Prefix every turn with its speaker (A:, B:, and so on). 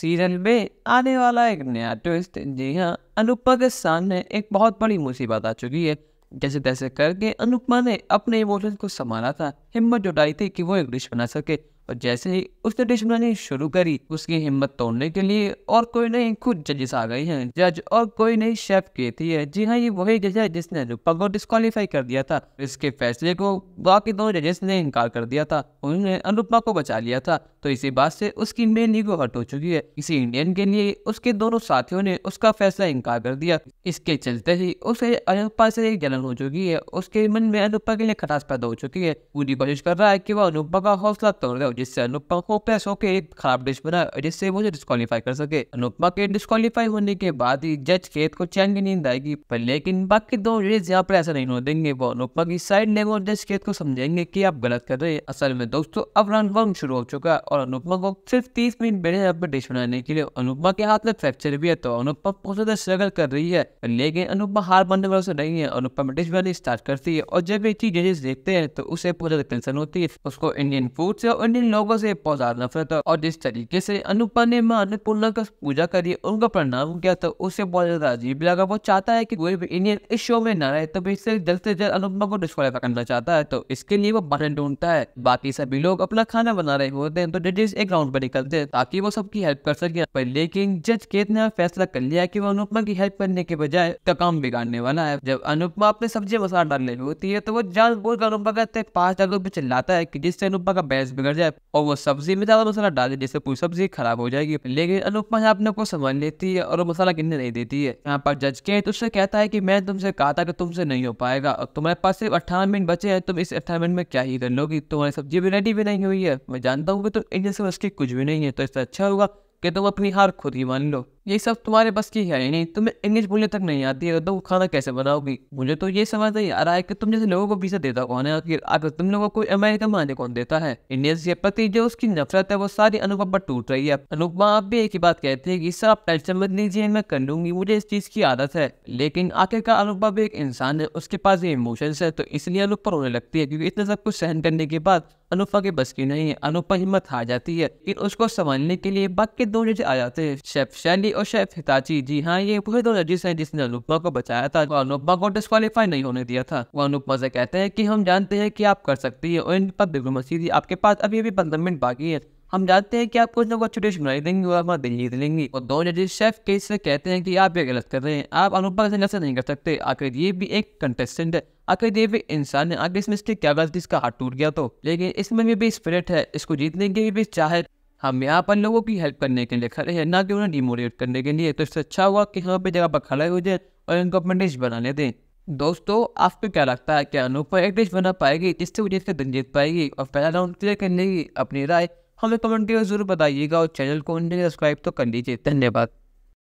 A: Serial में आने वाला एक नया ट्विस्ट। जी हाँ, अनुपमा के सामने एक बहुत बड़ी मुसीबत आ चुकी है। जैसे तैसे करके अनुपमा ने अपने इमोशंस को संभाला था, हिम्मत जुटाई थी कि वो एक डिश बना सके। और जैसे ही उसने डिश बनानी शुरू करी, उसकी हिम्मत तोड़ने के लिए और कोई नहीं, खुद जजेस आ गए हैं। जज और कोई नहीं, शेफ कहती है। जी हाँ, ये वही जज है जिसने अनुपमा को डिस्क्वालीफाई कर दिया था। इसके फैसले को बाकी दोनों जजेस ने इनकार कर दिया था, उन्होंने अनुपमा को बचा लिया था। तो इसी बात से उसकी मेन ईगो हर्ट हो चुकी है। किसी इंडियन के लिए उसके दोनों साथियों ने उसका फैसला इनकार कर दिया। इसके चलते ही उसे अनुपमा से एक जलन हो चुकी है। उसके मन में अनुपमा के लिए खटास पैदा हो चुकी है। पूरी कोशिश कर रहा है कि वह अनुपमा का हौसला तोड़ दे, जिससे अनुपमा होपलेस होकर एक खराब डिश बनाए, जिससे वो डिस्क्वालीफाई कर सके। अनुपमा के डिस्क्वालीफाई होने के बाद ही जज खेत को चैन की नींद आएगी, पर लेकिन बाकी दो जजेस यहाँ पर ऐसा नहीं होने देंगे। वो अनुपमा की साइड लेंगे और जज खेत को समझेंगे कि आप गलत कर रहे हैं। असल में दोस्तों, अब राउंड 1 शुरू हो चुका है और अनुपमा को सिर्फ 30 मिनट मिले हैं अपने डिश बनाने के लिए। अनुपमा के हाथ में फ्रैक्चर भी है, तो अनुपमा बहुत ज्यादा स्ट्रगल कर रही है, लेकिन अनुपमा हार मानने वालों से नहीं है। अनुपमा डिश बनानी स्टार्ट करती है और जब ये चीज जजेस देखते हैं तो उसे बहुत ज्यादा टेंशन होती है। उसको इंडियन फूड से और इंडियन लोगों से बहुत ज्यादा नफरत है। और जिस तरीके से अनुपमा ने मां अन्नपूर्णा का पूजा करी, उनका प्रणाम किया, तो उसे बहुत ज्यादा अजीब लगा। वो चाहता है कि कोई भी इंडियन इस शो में ना रहे, तो इससे जल्द से जल्द अनुपमा को डिस्क्वालीफाई करना चाहता है। तो इसके लिए वो बहाने ढूंढता है। बाकी सभी लोग अपना खाना बना रहे होते हैं, तो जजेस एक राउंड पर निकलते हैं ताकि वो सबकी हेल्प कर सके। पर लेकिन जज केत ने फैसला कर लिया कि वो अनुपमा की हेल्प करने के बजाय उसका काम बिगाड़ने वाला है। जब अनुपमा अपने सब्जी मसाला डालने होती है, तो वो जानबूझ कर अनुपमा कहते 5 जगह पे चिल्लाता है कि जिससे अनुपमा का बैलेंस बिगड़ जाए और वो सब्जी में ज्यादा मसाला डाले, जिससे पूरी सब्जी खराब हो जाएगी। लेकिन अनुपमा यहाँ अपने को संभाल लेती है और वो मसाला गिनने नहीं देती है। यहाँ पर जज केत उससे कहता है कि मैं तुमसे कहा था कि तुमसे नहीं हो पाएगा और तुम्हारे पास सिर्फ 18 मिनट बचे हैं, तुम इस 18 मिनट में क्या ही कर लोगी, तुम्हारी सब्जी भी रेडी भी नहीं हुई है। मैं जानता हूँ कि तुम इंडियन से बस की कुछ भी नहीं है, तो इससे अच्छा होगा कि तुम अपनी हार खुद ही मान लो। ये सब तुम्हारे बस की है ही नहीं, तुम्हें इंग्लिश बोलने तक नहीं आती है, तो तुम खाना कैसे बनाओगी। मुझे तो ये समझ नहीं आ रहा है कि तुम जैसे लोगों को वीजा देता कौन है आखिर। अगर तुम लोगों को अमेरिका में आने कौन देता है। इंडियन के प्रति जो उसकी नफरत है वो सारी अनुपमा पर टूट रही है। अनुपमा आप भी एक ही बात कहती है कि सर आप टेंशन मत लीजिए, मैं कर लूंगी, मुझे इस चीज की आदत है। लेकिन आखिरकार अनुपमा भी एक इंसान है, उसके पास ये इमोशंस है, तो इसलिए अनुपमा रोने लगती है। क्योंकि इतना सब कुछ सहन करने के बाद अनुपमा के बस की नहीं है, अनुपमा हिम्मत हार जाती है। लेकिन उसको संभालने के लिए बाकी दो जज आ जाते हैं, शेफ शैली और शेफ हिताची। जी हाँ, ये वही दो जजेस हैं जिसने अनुपमा को बचाया था, वो अनुपमा को डिस्क्वालीफाई नहीं होने दिया था। वो अनुपमा से कहते हैं कि हम जानते हैं कि आप कर सकती है और इन पर बिल्कुल मत कीजिए, आपके पास अभी भी 15 मिनट बाकी है। हम जानते हैं कि आप कुछ ना कुछ अच्छी डिश बनाई देंगे और हमारा दिल जीत लेंगी। और दो जजेस शेफ केस से कहते हैं कि आप ये गलत कर रहे हैं, आप अनुपमा से ऐसा नहीं कर सकते। आखिर ये भी एक कंटेस्टेंट है, आखिर ये भी इंसान है, आखिर इसमें इसकी क्या गलती, इसका हाथ टूट गया तो। लेकिन इसमें भी स्पिरिट है, इसको जीतने की भी चाह है। हम यहाँ पर लोगों की हेल्प करने के लिए खड़े हैं, ना कि उन्हें डिमोटिवेट करने के लिए। तो इससे अच्छा हुआ कि हम अपनी जगह पर खड़े हो जाए और इनको अपनी डिश बनाने दें। दोस्तों, आपको क्या लगता है, क्या अनुपमा एक डिश बना पाएगी जिससे वो जीत कर दिन जीत पाएगी और पहला राउंड क्लियर करने की अपनी राय हमें कमेंट करके जरूर बताइएगा और चैनल को सब्सक्राइब तो कर लीजिए। धन्यवाद।